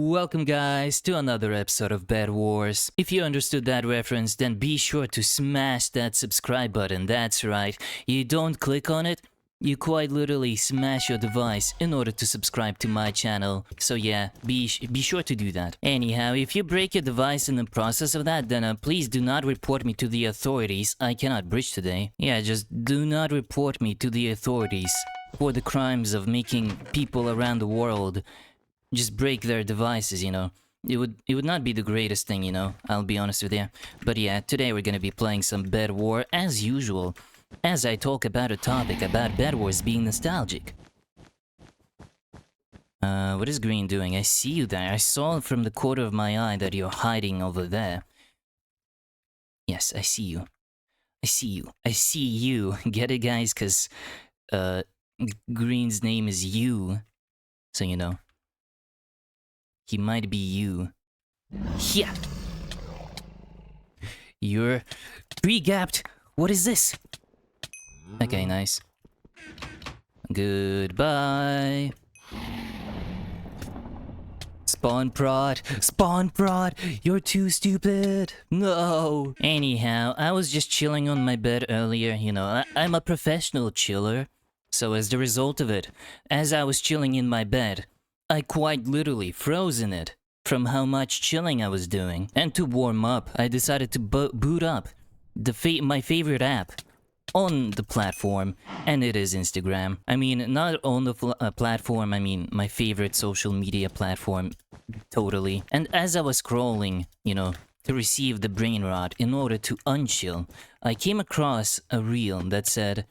Welcome guys to another episode of Bedwars. If you understood that reference, then be sure to smash that subscribe button. That's right, you don't click on it, you quite literally smash your device in order to subscribe to my channel. So yeah, be sure to do that. Anyhow, if you break your device in the process of that, then please do not report me to the authorities. I cannot bridge today. Yeah, just do not report me to the authorities for the crimes of making people around the world just break their devices, you know. It would not be the greatest thing, you know, I'll be honest with you. But yeah, today we're gonna be playing some Bed War as usual, as I talk about a topic about Bed Wars being nostalgic. What is Green doing? I see you there. I saw from the corner of my eye that you're hiding over there. Yes, I see you. I see you. I see you. Get it, guys? Cause, Green's name is you. So, you know. He might be you. Yeah. You're pre-gapped. What is this? Okay, nice. Goodbye. Spawn prod. Spawn prod. You're too stupid. No. Anyhow, I was just chilling on my bed earlier. You know, I'm a professional chiller. So as the result of it, as I was chilling in my bed, I quite literally froze in it from how much chilling I was doing. And to warm up, I decided to boot up my favorite app on the platform, and it is Instagram. I mean, not on the platform, I mean my favorite social media platform, totally. And as I was scrolling, you know, to receive the brain rot in order to unchill, I came across a reel that said,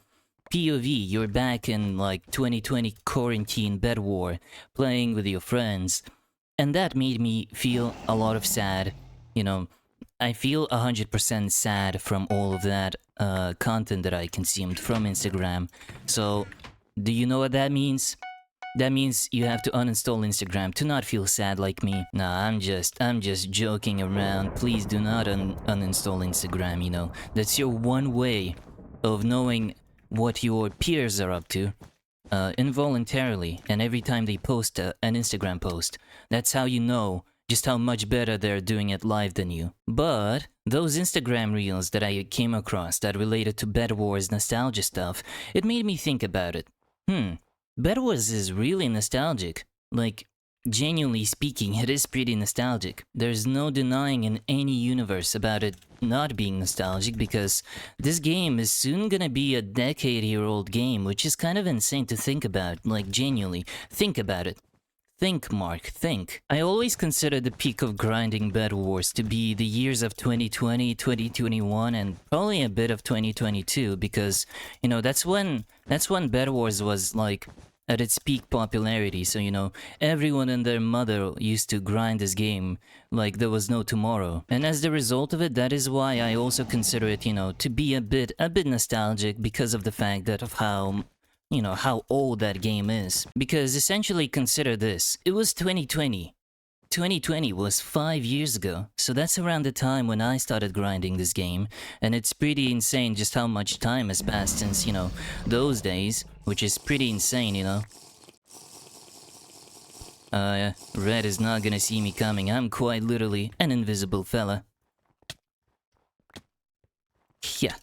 POV, you're back in like 2020 quarantine Bed War, playing with your friends. And that made me feel a lot of sad. You know, I feel 100% sad from all of that content that I consumed from Instagram. So, do you know what that means? That means you have to uninstall Instagram to not feel sad like me. Nah, I'm just joking around. Please do not uninstall Instagram, you know. That's your one way of knowing what your peers are up to, involuntarily, and every time they post an Instagram post. That's how you know just how much better they're doing it live than you. But those Instagram reels that I came across that related to Bed Wars nostalgia stuff, it made me think about it. Bed Wars is really nostalgic. Like, genuinely speaking, it is pretty nostalgic. There's no denying in any universe about it not being nostalgic, because this game is soon gonna be a decade-year-old game, which is kind of insane to think about. Like, genuinely, think about it. Think, Mark, think. I always consider the peak of grinding Bed Wars to be the years of 2020, 2021, and probably a bit of 2022, because, you know, that's when Bed Wars was, like, at its peak popularity. So, you know, everyone and their mother used to grind this game like there was no tomorrow. And as the result of it, that is why I also consider it, you know, to be a bit nostalgic, because of the fact that of how, you know, how old that game is. Because essentially, consider this. It was 2020. 2020 was 5 years ago, so that's around the time when I started grinding this game, and it's pretty insane just how much time has passed since, you know, those days, which is pretty insane, you know. Red is not gonna see me coming. I'm quite literally an invisible fella. Yeah.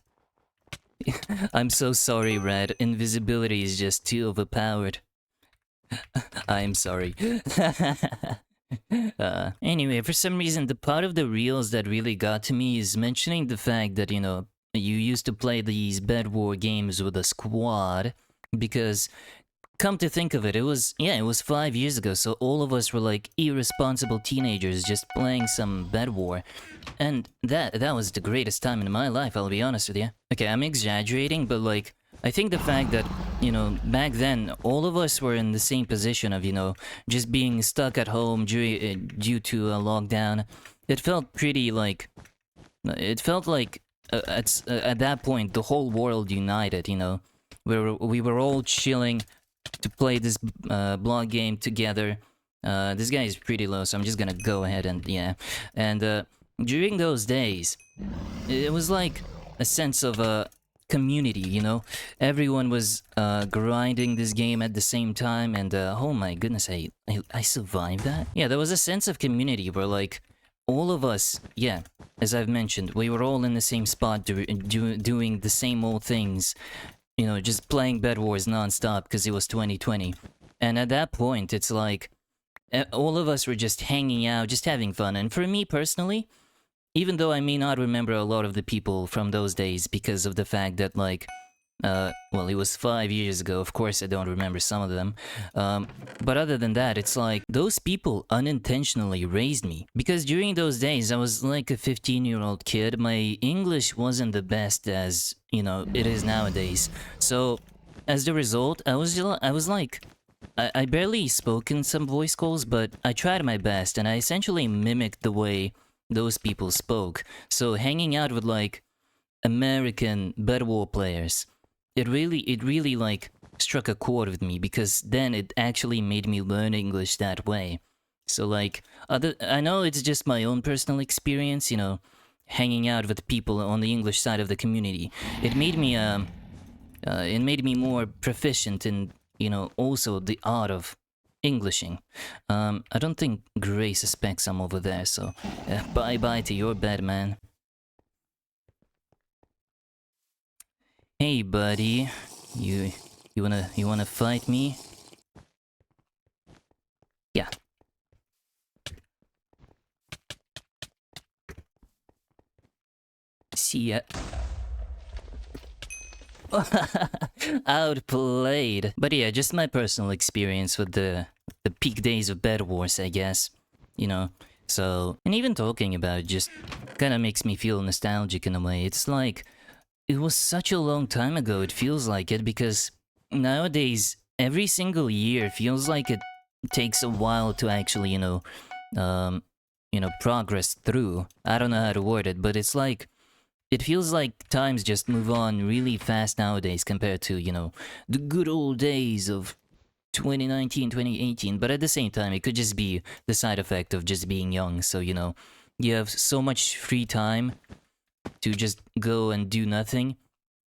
I'm so sorry, Red. Invisibility is just too overpowered. I'm sorry. Anyway, for some reason, the part of the reels that really got to me is mentioning the fact that, you know, you used to play these Bed War games with a squad, because, come to think of it, it was 5 years ago, so all of us were like irresponsible teenagers just playing some Bed War. And that was the greatest time in my life, I'll be honest with you. Okay, I'm exaggerating, but like, I think the fact that, you know, back then, all of us were in the same position of, you know, just being stuck at home due to a lockdown. It felt pretty like, at that point, the whole world united, you know. We were all chilling to play this blog game together. This guy is pretty low, so I'm just gonna go ahead and, yeah. And during those days, it was like a sense of community, you know? Everyone was grinding this game at the same time, and oh my goodness, I survived that? Yeah, there was a sense of community where, like, all of us, yeah, as I've mentioned, we were all in the same spot doing the same old things, you know, just playing Bedwars nonstop because it was 2020. And at that point, it's like, all of us were just hanging out, just having fun. And for me personally, even though I may not remember a lot of the people from those days because of the fact that, like, well, it was 5 years ago, of course I don't remember some of them. But other than that, it's like, those people unintentionally raised me. Because during those days, I was like a 15-year-old kid. My English wasn't the best as, you know, it is nowadays. So, as the result, I was like, I barely spoke in some voice calls, but I tried my best, and I essentially mimicked the way those people spoke. So hanging out with, like, American Bedwar players, it really like struck a chord with me, because then it actually made me learn English that way. So, like, I know it's just my own personal experience, you know, hanging out with people on the English side of the community. It made me more proficient in, you know, also the art of Englishing. I don't think Gray suspects I'm over there, so bye-bye to your bed, man. Hey, buddy. You wanna fight me? Yeah. See ya. Outplayed. But yeah, just my personal experience with the peak days of Bedwars, I guess. You know, so, and even talking about it just kind of makes me feel nostalgic in a way. It's like, it was such a long time ago, it feels like it, because nowadays, every single year feels like it takes a while to actually, progress through. I don't know how to word it, but it's like, it feels like times just move on really fast nowadays compared to, you know, the good old days of 2019, 2018. But at the same time, it could just be the side effect of just being young. So, you know, you have so much free time to just go and do nothing.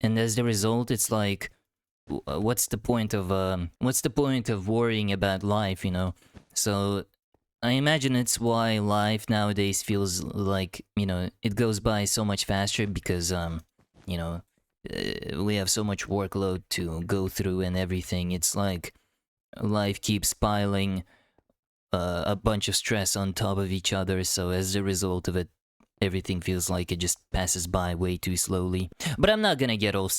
And as the result, it's like, what's the point of worrying about life, you know? So I imagine it's why life nowadays feels like, you know, it goes by so much faster, because you know, we have so much workload to go through and everything. It's like life keeps piling a bunch of stress on top of each other, so as a result of it, everything feels like it just passes by way too slowly. But I'm not gonna get all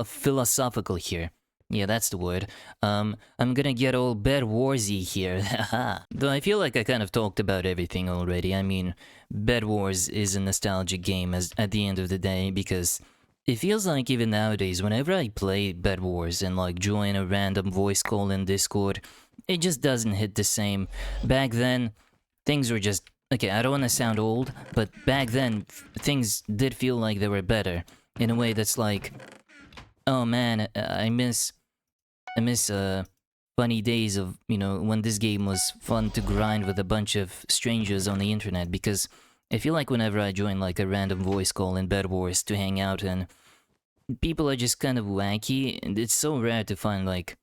philosophical here. Yeah, that's the word. I'm gonna get all Bed Warsy here. Haha. Though I feel like I kind of talked about everything already. I mean, Bed Wars is a nostalgic game at the end of the day, because it feels like even nowadays, whenever I play Bed Wars and like join a random voice call in Discord, it just doesn't hit the same. Back then, things were just, okay, I don't want to sound old, but back then, things did feel like they were better. In a way that's like, oh man, I miss funny days of, you know, when this game was fun to grind with a bunch of strangers on the internet, because I feel like whenever I join like a random voice call in Bed Wars to hang out, and people are just kind of wacky, and it's so rare to find like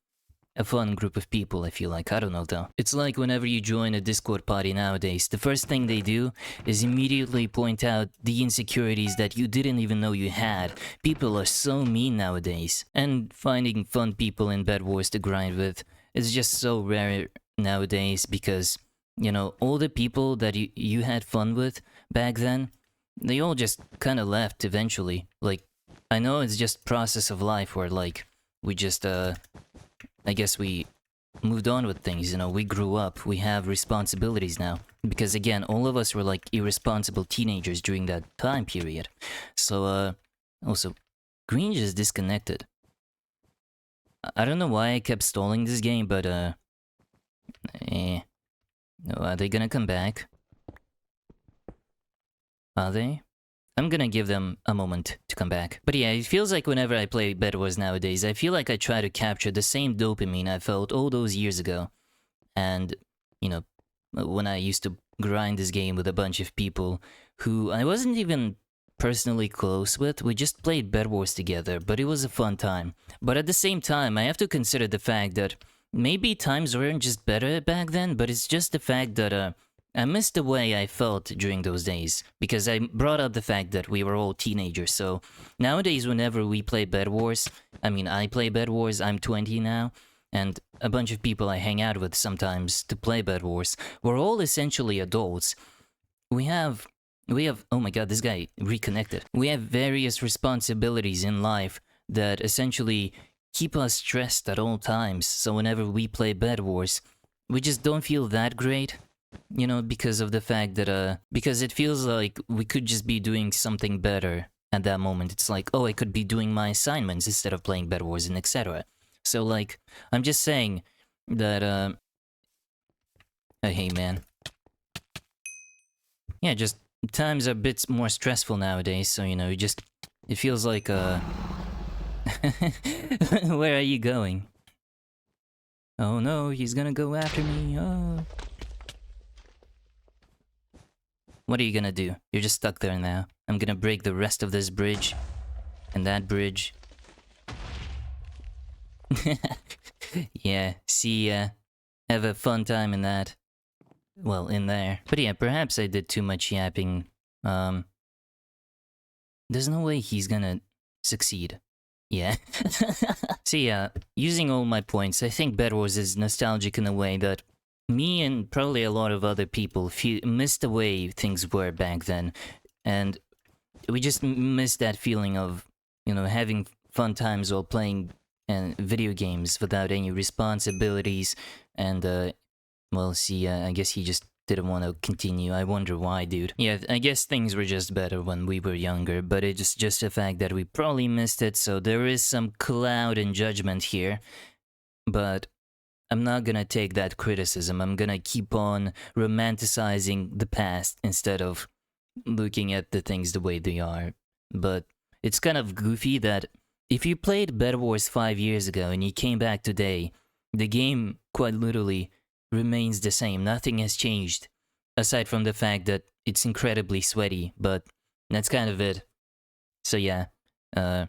a fun group of people, I feel like. I don't know though. It's like whenever you join a Discord party nowadays, the first thing they do is immediately point out the insecurities that you didn't even know you had. People are so mean nowadays. And finding fun people in Bed Wars to grind with is just so rare nowadays, because, you know, all the people that you had fun with back then, they all just kind of left eventually. Like, I know it's just process of life where, like, we just, I guess we moved on with things, you know, we grew up, we have responsibilities now. Because again, all of us were like irresponsible teenagers during that time period. So, also, Green just disconnected. I don't know why I kept stalling this game, but, are they gonna come back? Are they? I'm gonna give them a moment to come back. But yeah, it feels like whenever I play Bedwars nowadays, I feel like I try to capture the same dopamine I felt all those years ago. And, you know, when I used to grind this game with a bunch of people who I wasn't even personally close with, we just played Bedwars together, but it was a fun time. But at the same time, I have to consider the fact that maybe times weren't just better back then, but it's just the fact that I missed the way I felt during those days, because I brought up the fact that we were all teenagers. So nowadays, whenever we play Bedwars, I mean, I play Bedwars, I'm 20 now, and a bunch of people I hang out with sometimes to play Bedwars, we're all essentially adults. We have, oh my god, this guy reconnected. We have various responsibilities in life that essentially keep us stressed at all times. So whenever we play Bedwars, we just don't feel that great. You know, because of the fact that, because it feels like we could just be doing something better at that moment. It's like, oh, I could be doing my assignments instead of playing Bedwars and etc. So, like, I'm just saying that, hey, man. Yeah, just times are a bit more stressful nowadays, so, you know, it feels like, where are you going? Oh no, he's gonna go after me, oh. What are you gonna do? You're just stuck there now. I'm gonna break the rest of this bridge. And that bridge. Yeah, see ya. Have a fun time in that. Well, in there. But yeah, perhaps I did too much yapping. There's no way he's gonna succeed. Yeah. So yeah, using all my points, I think Bedwars is nostalgic in a way that me and probably a lot of other people missed the way things were back then, and we just missed that feeling of, you know, having fun times while playing video games without any responsibilities. And well, see, I guess he just didn't want to continue. I wonder why, dude. Yeah, I guess things were just better when we were younger, but it's just the fact that we probably missed it, so there is some cloud and judgment here. But I'm not gonna take that criticism. I'm gonna keep on romanticizing the past instead of looking at the things the way they are. But it's kind of goofy that if you played Bedwars 5 years ago and you came back today, the game quite literally remains the same. Nothing has changed, aside from the fact that it's incredibly sweaty, but that's kind of it. So yeah, I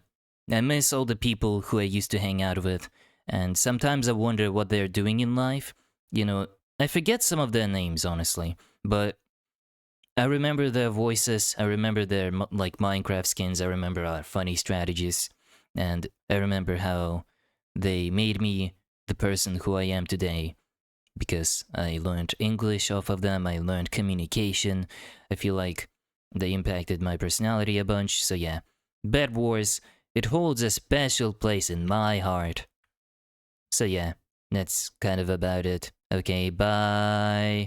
miss all the people who I used to hang out with. And sometimes I wonder what they're doing in life. You know, I forget some of their names, honestly. But I remember their voices, I remember their, like, Minecraft skins, I remember our funny strategies. And I remember how they made me the person who I am today. Because I learned English off of them, I learned communication. I feel like they impacted my personality a bunch. So yeah, Bedwars, it holds a special place in my heart. So yeah, that's kind of about it. Okay, bye.